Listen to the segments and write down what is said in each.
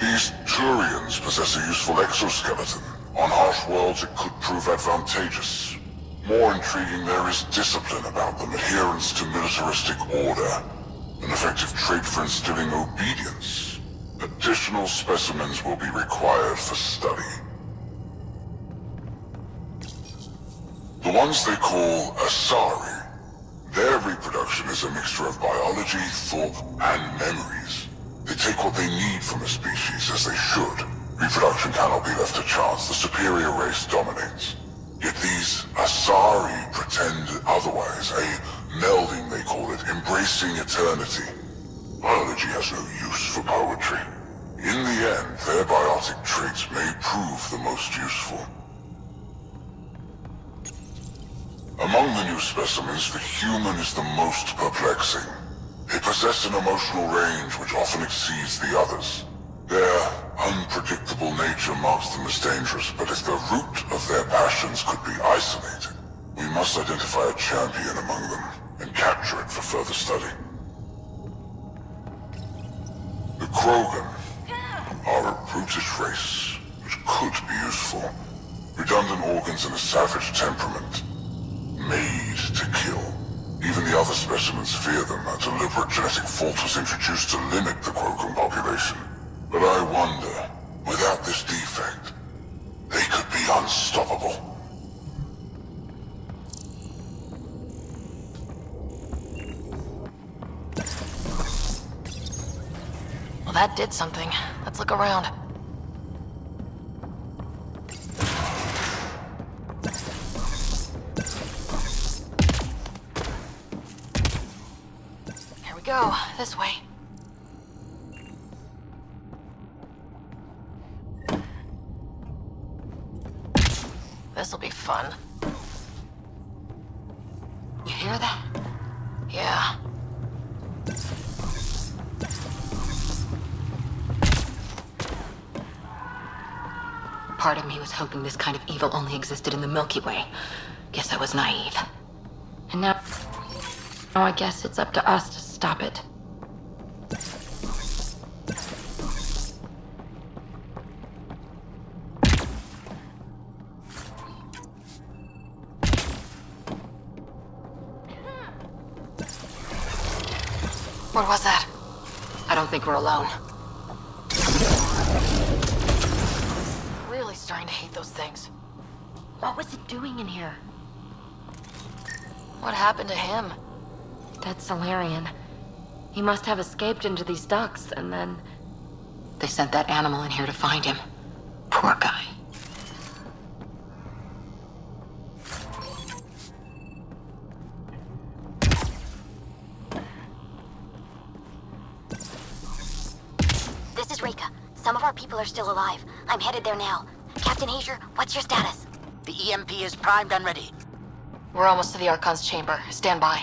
These Turians possess a useful exoskeleton. On harsh worlds, it could prove advantageous. More intriguing, there is discipline about them, adherence to militaristic order, an effective trait for instilling obedience. Additional specimens will be required for study. The ones they call Asari. Their reproduction is a mixture of biology, thought, and memories. They take what they need from a species, as they should. Reproduction cannot be left to chance. The superior race dominates. Yet these Asari pretend otherwise. A melding, they call it, embracing eternity. Biology has no use for poetry. In the end, their biotic traits may prove the most useful. Among the new specimens, the human is the most perplexing. They possess an emotional range which often exceeds the others. Their unpredictable nature marks them as dangerous, but if the root of their passions could be isolated, we must identify a champion among them and capture it for further study. The Krogan are a brutish race, which could be useful. Redundant organs and a savage temperament. Made to kill. Even the other specimens fear them. A deliberate genetic fault was introduced to limit the Krogan population. But I wonder, without this defect, they could be unstoppable. Well, that did something. Let's look around. Here we go. This way. This'll be fun. You hear that? Yeah. Part of me was hoping this kind of evil only existed in the Milky Way. Guess I was naive. And now I guess it's up to us to stop it. What was that? I don't think we're alone. Really starting to hate those things. What was it doing in here? What happened to him? That Solarian. He must have escaped into these ducts, and then... They sent that animal in here to find him. Poor guy. This is Rika. Some of our people are still alive. I'm headed there now. Captain Hazer, what's your status? The EMP is primed and ready. We're almost to the Archon's chamber. Stand by.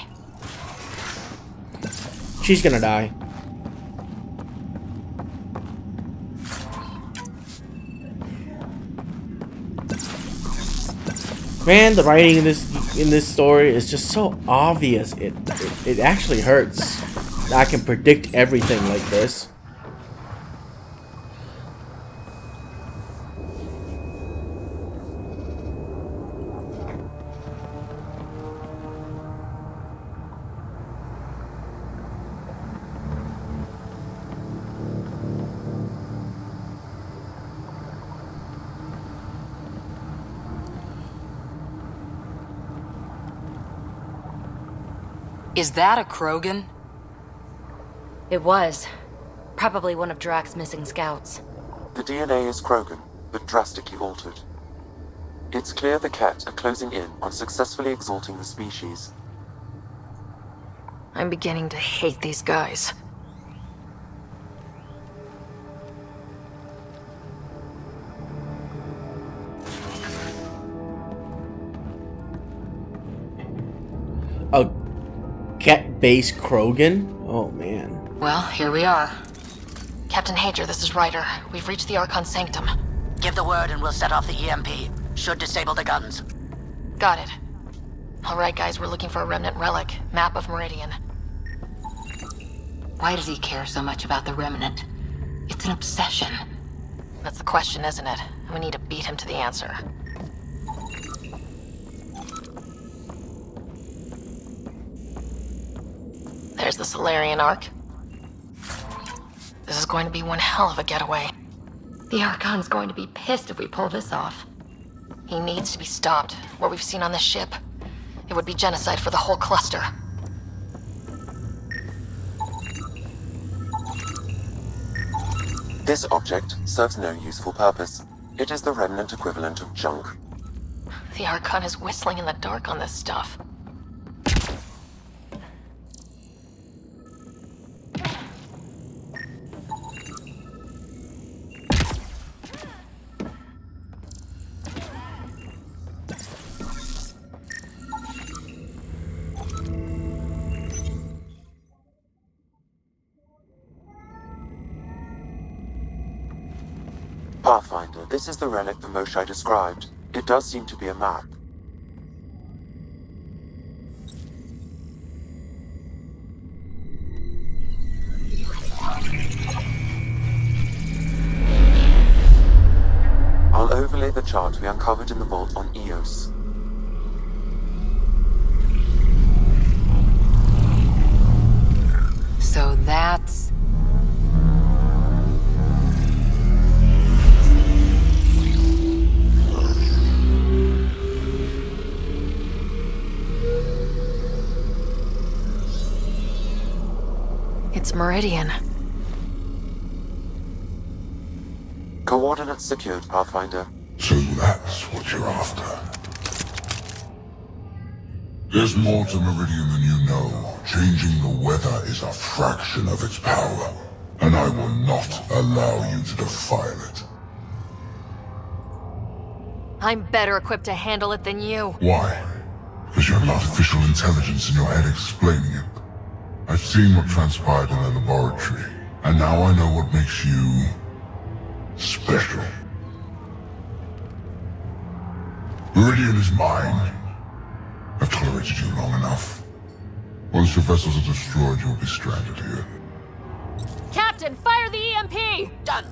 She's gonna die. Man, the writing in this story is just so obvious. It actually hurts. I can predict everything like this. Is that a Krogan? It was. Probably one of Drax's missing scouts. The DNA is Krogan, but drastically altered. It's clear the Ket are closing in on successfully exalting the species. I'm beginning to hate these guys. A Ket-based Krogan? Oh man. Well, here we are. Captain Hager, this is Ryder. We've reached the Archon Sanctum. Give the word and we'll set off the EMP. Should disable the guns. Got it. Alright guys, we're looking for a remnant relic. Map of Meridian. Why does he care so much about the remnant? It's an obsession. That's the question, isn't it? We need to beat him to the answer. There's the Solarian Ark. This is going to be one hell of a getaway. The Archon's going to be pissed if we pull this off. He needs to be stopped. What we've seen on this ship, it would be genocide for the whole cluster. This object serves no useful purpose. It is the remnant equivalent of junk. The Archon is whistling in the dark on this stuff. Pathfinder, this is the relic the Moshai described. It does seem to be a map. I'll overlay the chart we uncovered in the vault on Eos. So that's... It's Meridian. Coordinates secured, Pathfinder. So that's what you're after. There's more to Meridian than you know. Changing the weather is a fraction of its power, and I will not allow you to defile it. I'm better equipped to handle it than you. Why? Because you have an artificial intelligence in your head explaining it. I've seen what transpired in the laboratory, and now I know what makes you... special. Meridian is mine. I've tolerated you long enough. Once your vessels are destroyed, you'll be stranded here. Captain, fire the EMP! Done.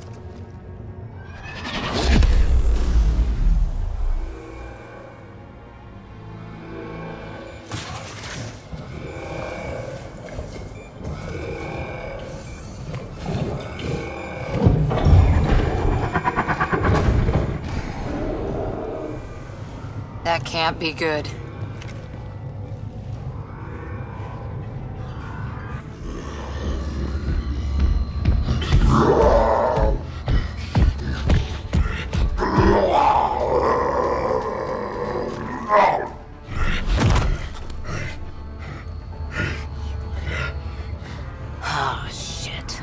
That can't be good. Oh, shit.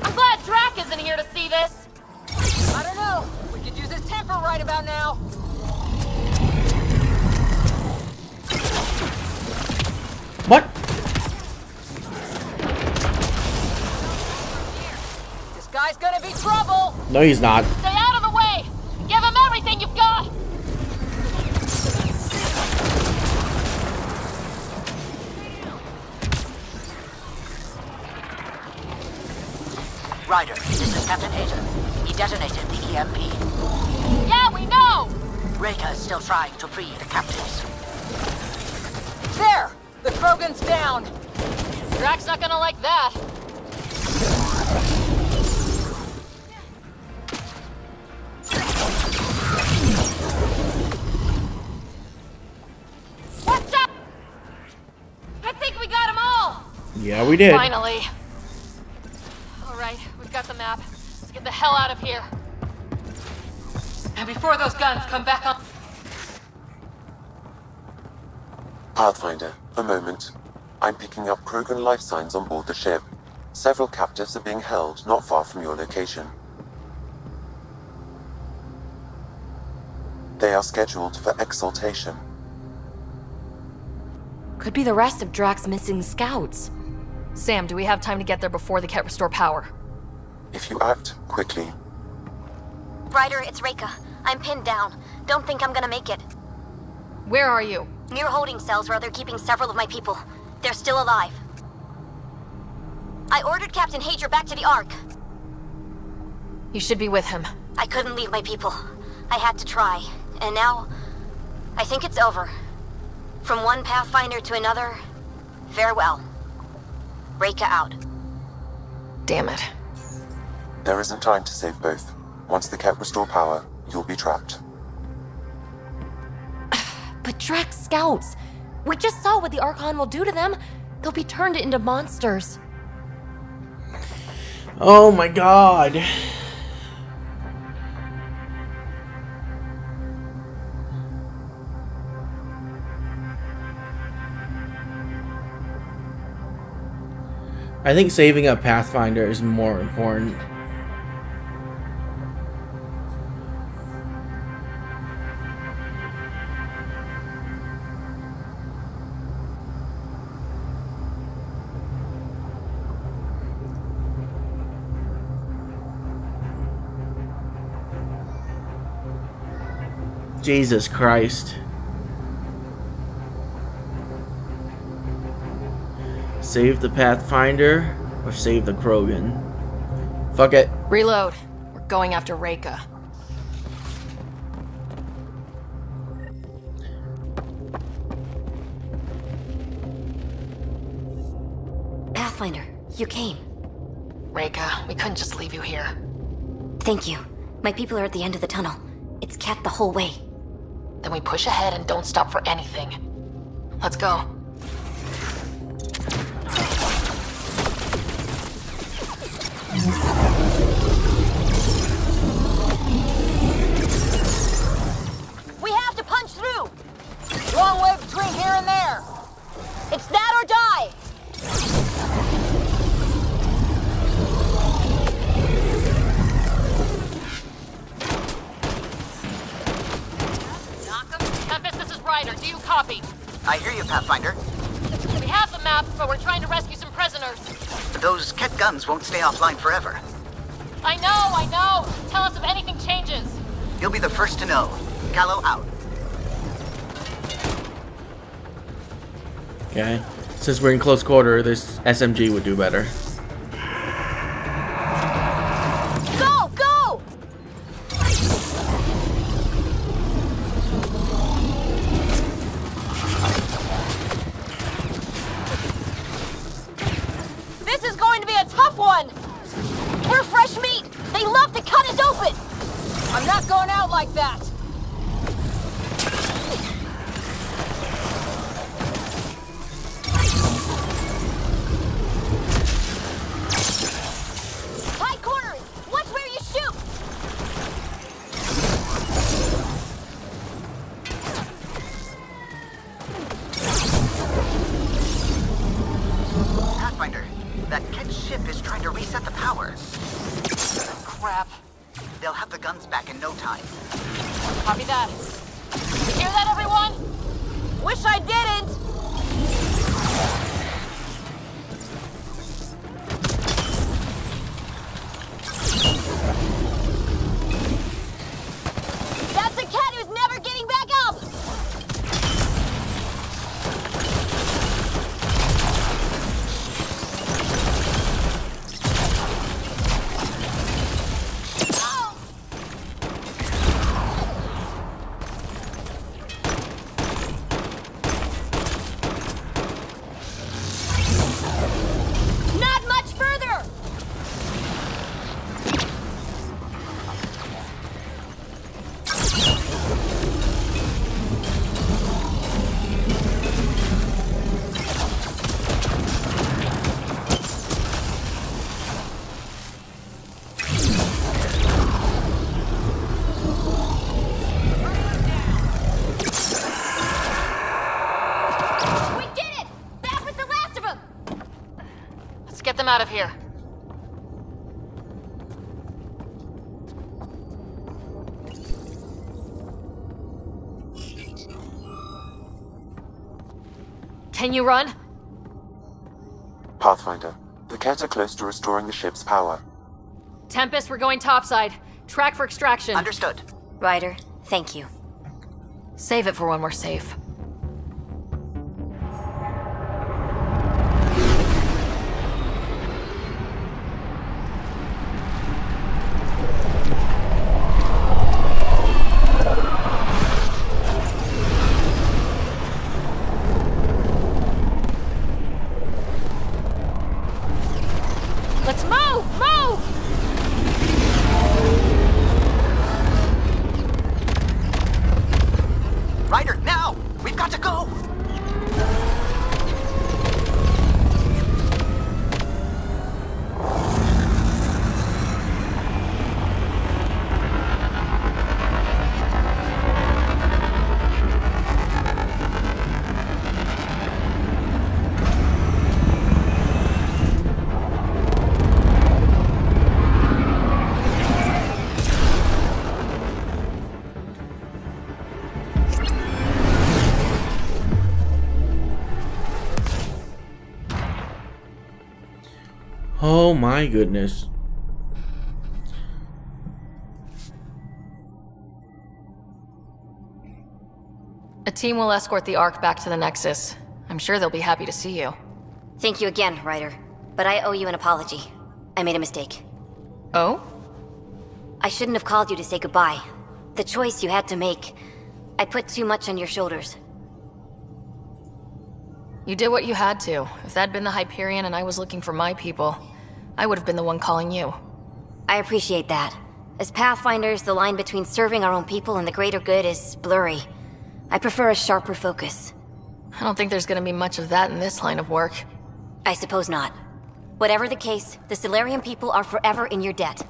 I'm glad Drac isn't here to see this! I don't know. We could use his temper right about now. What? This guy's gonna be trouble! No, he's not. Stay out of the way! Give him everything you've got! Ryder, this is Captain Hager. He detonated the EMP. Yeah, we know! Reka is still trying to free the captives. There! The Krogan's down! Drac's not gonna like that. What's up? I think we got them all! Yeah, we did. Finally. Alright, we've got the map. Let's get the hell out of here. And before those guns come back on... Pathfinder, a moment. I'm picking up Krogan life signs on board the ship. Several captives are being held not far from your location. They are scheduled for exaltation. Could be the rest of Drac's missing scouts. Sam, do we have time to get there before they can't restore power? If you act quickly. Ryder, it's Reka. I'm pinned down. Don't think I'm gonna make it. Where are you? Near holding cells where they're keeping several of my people. They're still alive. I ordered Captain Hager back to the Ark. You should be with him. I couldn't leave my people. I had to try. And now, I think it's over. From one Pathfinder to another, farewell. Reika out. Damn it. There isn't time to save both. Once the Ket restore power, you'll be trapped. But Drax scouts! We just saw what the Archon will do to them. They'll be turned into monsters. Oh my god. I think saving a Pathfinder is more important. Jesus Christ. Save the Pathfinder or save the Krogan? Fuck it. Reload. We're going after Reika. Pathfinder, you came. Reika, we couldn't just leave you here. Thank you. My people are at the end of the tunnel. It's Ket the whole way. Then we push ahead and don't stop for anything. Let's go. We have to punch through! Long way between here and there. It's that or die! Tempest, this is Ryder. Do you copy? I hear you, Pathfinder. We have the map, but we're trying to rescue some prisoners. Those Ket guns won't stay offline forever. I know. Tell us if anything changes. You'll be the first to know. Callow out. Okay. Since we're in close quarter, this SMG would do better. Go! Go! This is going to be a tough one! We're fresh meat! They love to cut us open! I'm not going out like that! High corners! Watch where you shoot! Pathfinder, that Ket ship is trying to reset the power. Crap. They'll have the guns back in no time. Copy that. You hear that, everyone? Wish I didn't! That's a cat who's never getting back up! Not much further! We did it! That was the last of them! Let's get them out of here. Can you run? Pathfinder, the Ket are close to restoring the ship's power. Tempest, we're going topside. Track for extraction. Understood. Ryder, thank you. Save it for when we're safe. Let's move! Move! Ryder, now! We've got to go! Oh my goodness. A team will escort the Ark back to the Nexus. I'm sure they'll be happy to see you. Thank you again, Ryder. But I owe you an apology. I made a mistake. Oh? I shouldn't have called you to say goodbye. The choice you had to make. I put too much on your shoulders. You did what you had to. If that'd been the Hyperion and I was looking for my people, I would have been the one calling you. I appreciate that. As Pathfinders, the line between serving our own people and the greater good is blurry. I prefer a sharper focus. I don't think there's gonna be much of that in this line of work. I suppose not. Whatever the case, the Solarian people are forever in your debt.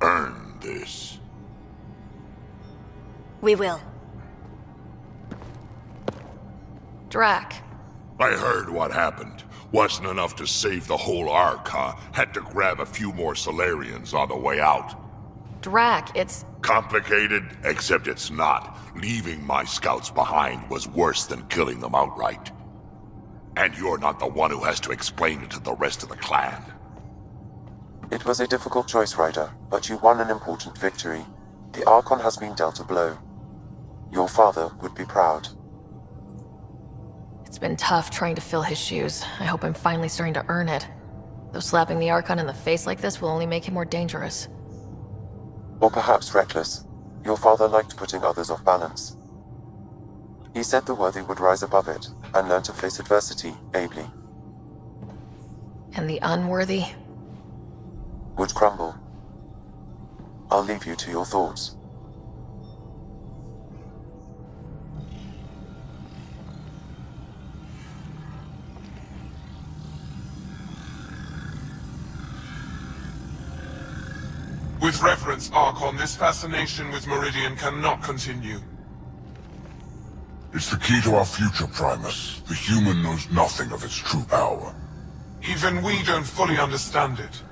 Earn this. We will. Drac. I heard what happened. Wasn't enough to save the whole Ark, huh? Had to grab a few more Solarians on the way out. Drac, it's... Complicated, except it's not. Leaving my scouts behind was worse than killing them outright. And you're not the one who has to explain it to the rest of the clan. It was a difficult choice, Ryder, but you won an important victory. The Archon has been dealt a blow. Your father would be proud. It's been tough trying to fill his shoes. I hope I'm finally starting to earn it. Though slapping the Archon in the face like this will only make him more dangerous. Or perhaps reckless. Your father liked putting others off balance. He said the worthy would rise above it, and learn to face adversity ably. And the unworthy? Would crumble. I'll leave you to your thoughts. With reference, Archon, this fascination with Meridian cannot continue. It's the key to our future, Primus. The human knows nothing of its true power. Even we don't fully understand it.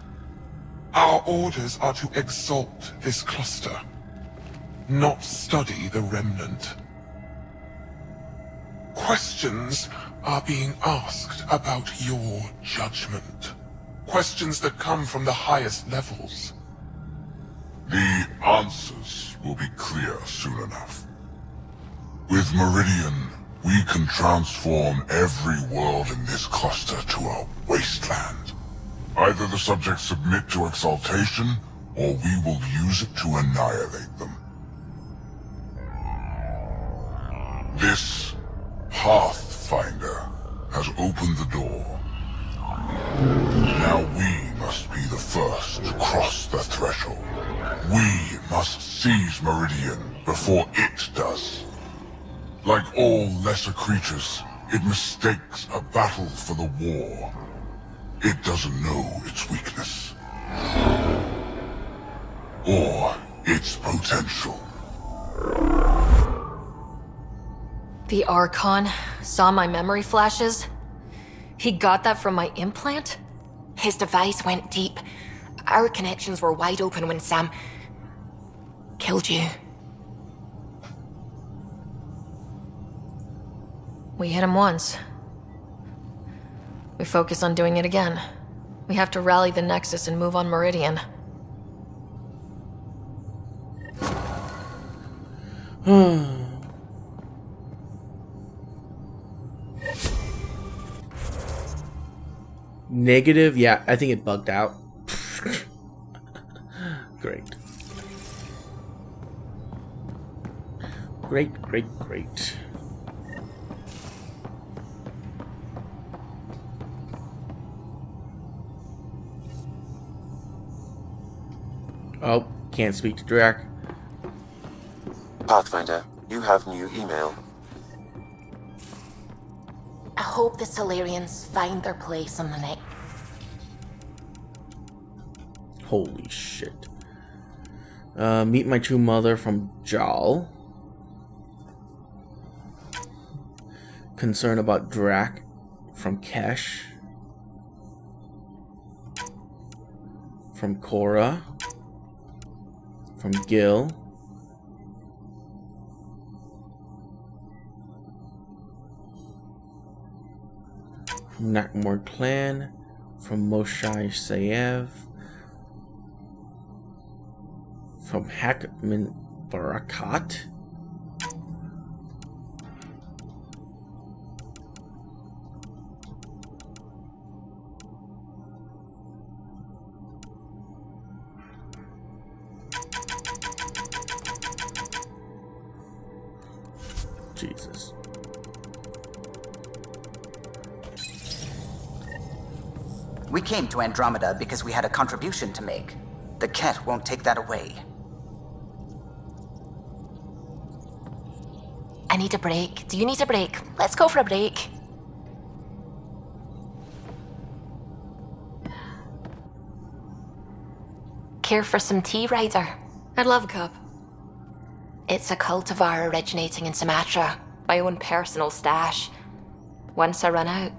Our orders are to exalt this cluster, not study the remnant. Questions are being asked about your judgment. Questions that come from the highest levels. The answers will be clear soon enough. With Meridian, we can transform every world in this cluster to a wasteland. Either the subjects submit to exaltation, or we will use it to annihilate them. This Pathfinder has opened the door. Now we must be the first to cross the threshold. We must seize Meridian before it does. Like all lesser creatures, it mistakes a battle for the war. It doesn't know its weakness. Or its potential. The Archon saw my memory flashes? He got that from my implant? His device went deep. Our connections were wide open when Sam killed you. We hit him once. We focus on doing it again. We have to rally the Nexus and move on Meridian. Negative? Yeah, I think it bugged out. Great. Great, great, great. Oh, can't speak to Drac. Pathfinder, you have new email. I hope the Solarians find their place on the next. Holy shit. Meet my true mother from Jal. Concern about Drac from Kesh. From Cora. From Gil. From Nakmor Clan. From Moshai Sayev. From Hakmin Barakat. Jesus. We came to Andromeda because we had a contribution to make. The Ket won't take that away. I need a break. Do you need a break? Let's go for a break. Care for some tea, Ryder? I'd love a cup. It's a cultivar originating in Sumatra. My own personal stash. Once I run out,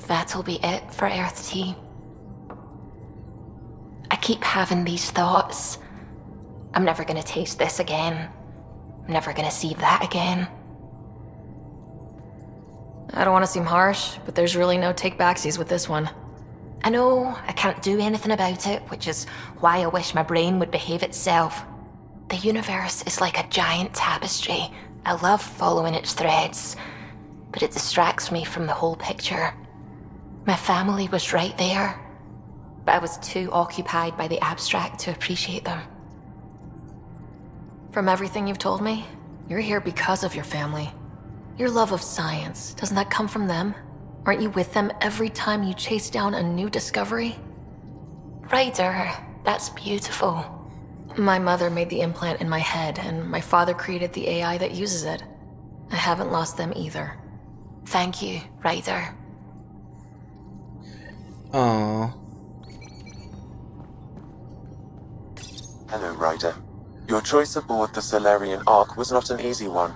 that'll be it for Earth tea. I keep having these thoughts. I'm never gonna taste this again. I'm never gonna see that again. I don't want to seem harsh, but there's really no take-backsies with this one. I know I can't do anything about it, which is why I wish my brain would behave itself. The universe is like a giant tapestry. I love following its threads, but it distracts me from the whole picture. My family was right there, but I was too occupied by the abstract to appreciate them. From everything you've told me, you're here because of your family. Your love of science, doesn't that come from them? Aren't you with them every time you chase down a new discovery? Ryder, that's beautiful. My mother made the implant in my head, and my father created the AI that uses it. I haven't lost them either. Thank you, Ryder. Aww. Hello, Ryder. Your choice aboard the Solarian Ark was not an easy one.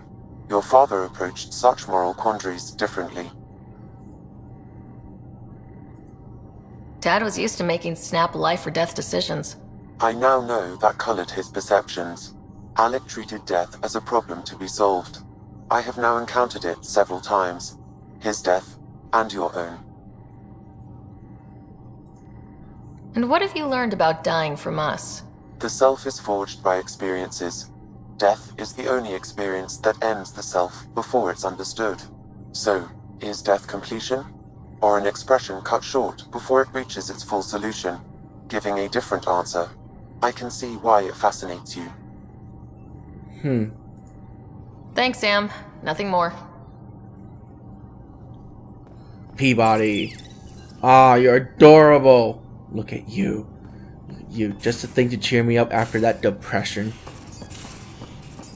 Your father approached such moral quandaries differently. Dad was used to making snap life or death decisions. I now know that colored his perceptions. Alec treated death as a problem to be solved. I have now encountered it several times. His death, and your own. And what have you learned about dying from us? The self is forged by experiences. Death is the only experience that ends the self before it's understood. So, is death completion? Or an expression cut short before it reaches its full solution, giving a different answer? I can see why it fascinates you. Thanks, Sam. Nothing more. Peabody. Ah, you're adorable. Look at you. You, just a thing to cheer me up after that depression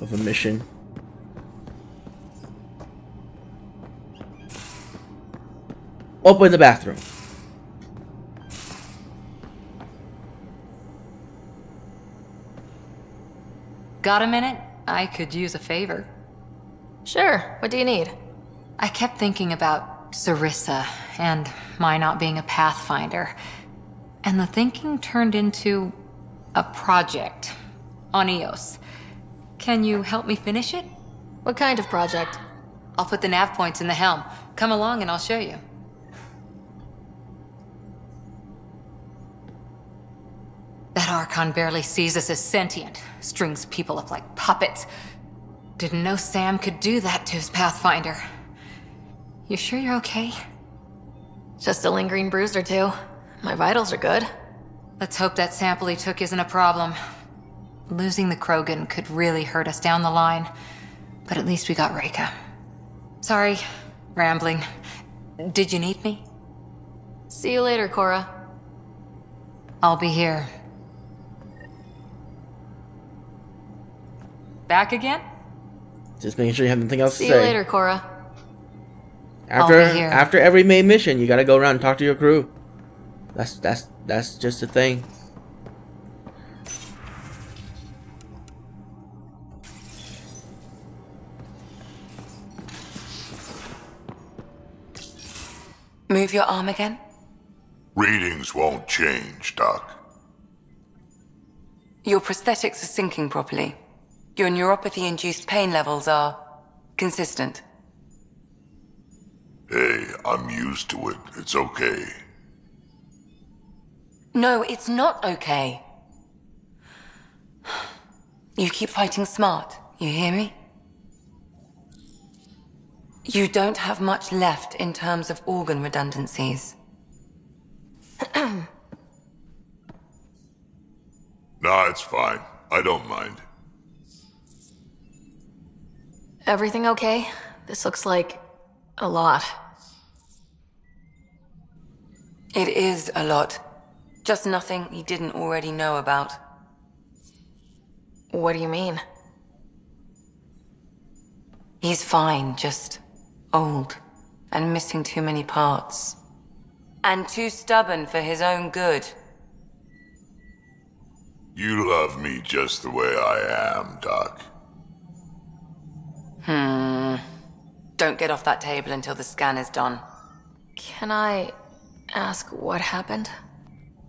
of a mission. Open the bathroom. Got a minute? I could use a favor. Sure, what do you need? I kept thinking about Sarissa and my not being a Pathfinder. And the thinking turned into a project on Eos. Can you help me finish it? What kind of project? I'll put the nav points in the helm. Come along and I'll show you. That Archon barely sees us as sentient, strings people up like puppets. Didn't know Sam could do that to his Pathfinder. You sure you're okay? Just a lingering bruise or two. My vitals are good. Let's hope that sample he took isn't a problem. Losing the Krogan could really hurt us down the line, but at least we got Reika. Sorry, rambling. Did you need me? See you later, Cora. I'll be here. Back again? Just making sure you have nothing else See to you say. later, Cora. After every main mission, you gotta go around and talk to your crew. That's just a thing. Move your arm again? Readings won't change, Doc. Your prosthetics are syncing properly. Your neuropathy-induced pain levels are consistent. Hey, I'm used to it. It's okay. No, it's not okay. You keep fighting smart, you hear me? You don't have much left in terms of organ redundancies. Nah, it's fine. I don't mind. Everything okay? This looks like a lot. It is a lot. Just nothing he didn't already know about. What do you mean? He's fine, just old and missing too many parts. And too stubborn for his own good. You love me just the way I am, Doc. Don't get off that table until the scan is done. Can I ask what happened?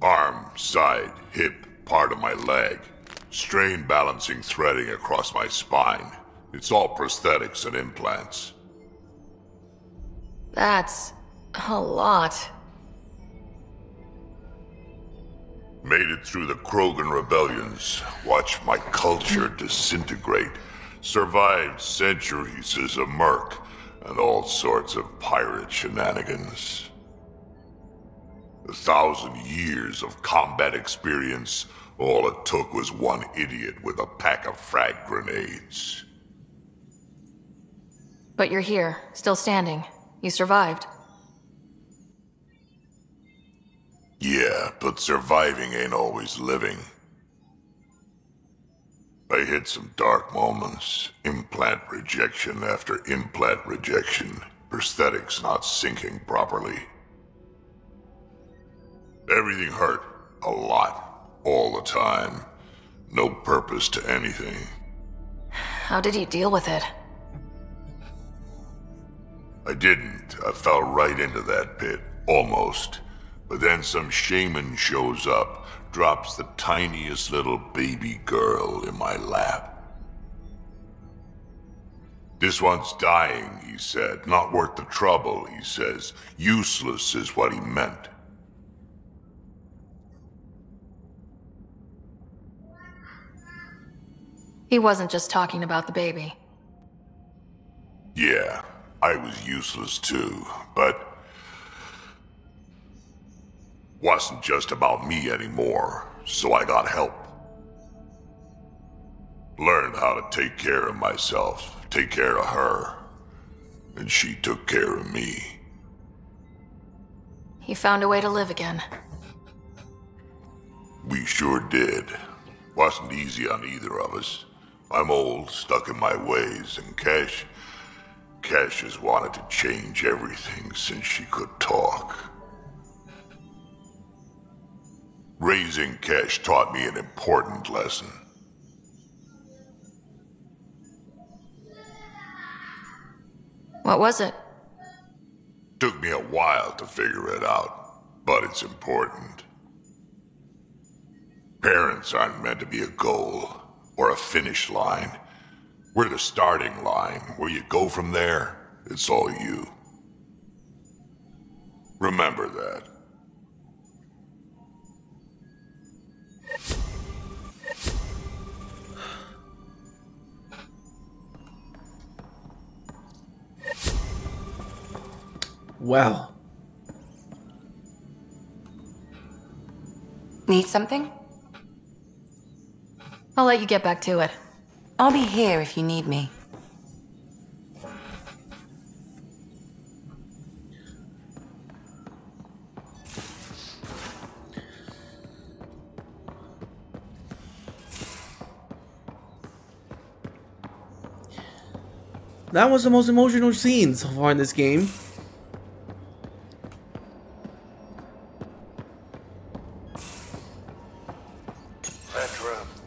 Arm, side, hip, part of my leg. Strain balancing threading across my spine. It's all prosthetics and implants. That's a lot. Made it through the Krogan rebellions. Watched my culture disintegrate. Survived centuries as a merc and all sorts of pirate shenanigans. 1,000 years of combat experience. All it took was one idiot with a pack of frag grenades. But you're here, still standing. You survived. Yeah, but surviving ain't always living. I hit some dark moments. Implant rejection after implant rejection. Prosthetics not syncing properly. Everything hurt. A lot. All the time. No purpose to anything. How did you deal with it? I didn't. I fell right into that pit. Almost. But then some shaman shows up, drops the tiniest little baby girl in my lap. This one's dying, he said. Not worth the trouble, he says. Useless is what he meant. He wasn't just talking about the baby. Yeah, I was useless too, but wasn't just about me anymore, so I got help. Learned how to take care of myself, take care of her, and she took care of me. He found a way to live again. We sure did. Wasn't easy on either of us. I'm old, stuck in my ways, and Cash has wanted to change everything since she could talk. Raising Cash taught me an important lesson. What was it? Took me a while to figure it out, but it's important. Parents aren't meant to be a goal or a finish line. We're the starting line. Where you go from there, it's all you. Remember that. Well. Need something? I'll let you get back to it. I'll be here if you need me. that was the most emotional scene so far in this game.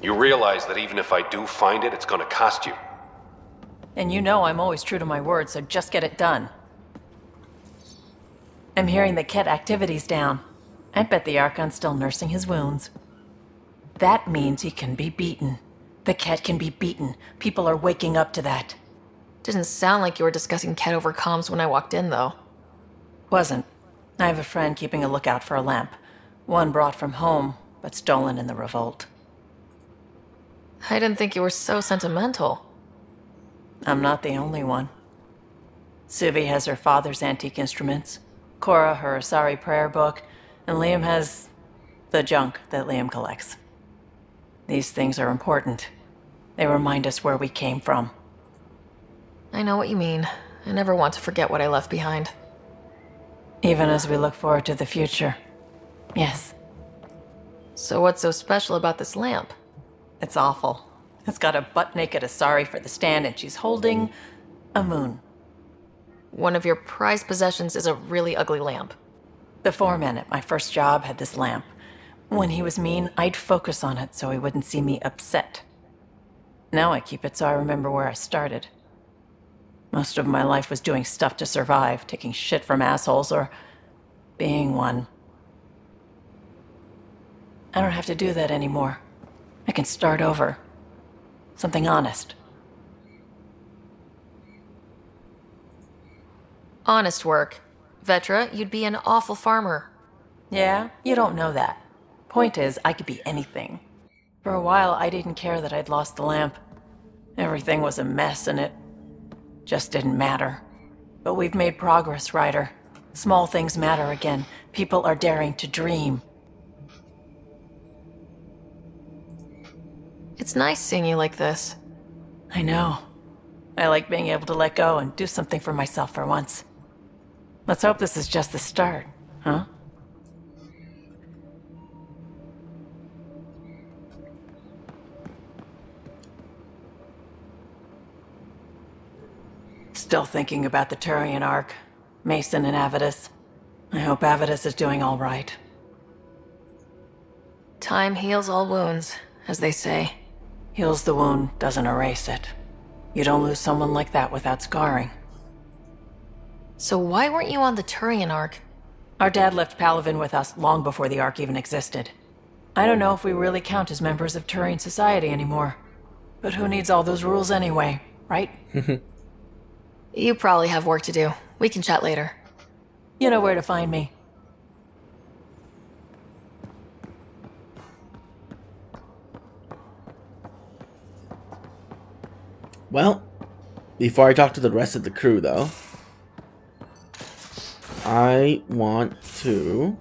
You realize that even if I do find it, it's gonna cost you. And you know I'm always true to my word, so just get it done. I'm hearing the Ket activity's down. I bet the Archon's still nursing his wounds. That means he can be beaten. The Ket can be beaten. People are waking up to that. Didn't sound like you were discussing Ket over comms when I walked in, though. Wasn't. I have a friend keeping a lookout for a lamp. One brought from home, but stolen in the revolt. I didn't think you were so sentimental. I'm not the only one. Suvi has her father's antique instruments, Cora her Asari prayer book, and Liam has the junk that Liam collects. These things are important. They remind us where we came from. I know what you mean. I never want to forget what I left behind. Even as we look forward to the future. Yes. So what's so special about this lamp? It's awful. It's got a butt-naked Asari for the stand, and she's holding a moon. One of your prized possessions is a really ugly lamp. The foreman at my first job had this lamp. When he was mean, I'd focus on it so he wouldn't see me upset. Now I keep it so I remember where I started. Most of my life was doing stuff to survive, taking shit from assholes, or being one. I don't have to do that anymore. I can start over. Something honest. Honest work. Vetra, you'd be an awful farmer. Yeah? You don't know that. Point is, I could be anything. For a while, I didn't care that I'd lost the lamp. Everything was a mess, and it just didn't matter. But we've made progress, Ryder. Small things matter again. People are daring to dream. It's nice seeing you like this. I know. I like being able to let go and do something for myself for once. Let's hope this is just the start, huh? Still thinking about the Turian Ark, Mason and Avidus. I hope Avidus is doing all right. Time heals all wounds, as they say. Heals the wound, doesn't erase it. You don't lose someone like that without scarring. So why weren't you on the Turian Ark? Our dad left Palavin with us long before the Ark even existed. I don't know if we really count as members of Turian society anymore. But who needs all those rules anyway, right? You probably have work to do. We can chat later. You know where to find me. Well, before I talk to the rest of the crew, though, I want to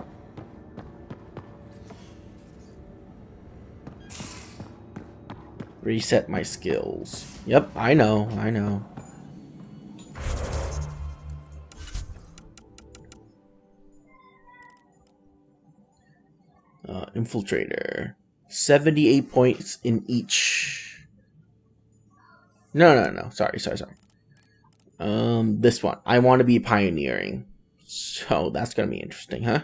reset my skills. Yep, I know. Infiltrator. 78 points in each. No. Sorry. This one. I want to be pioneering. So that's gonna be interesting, huh?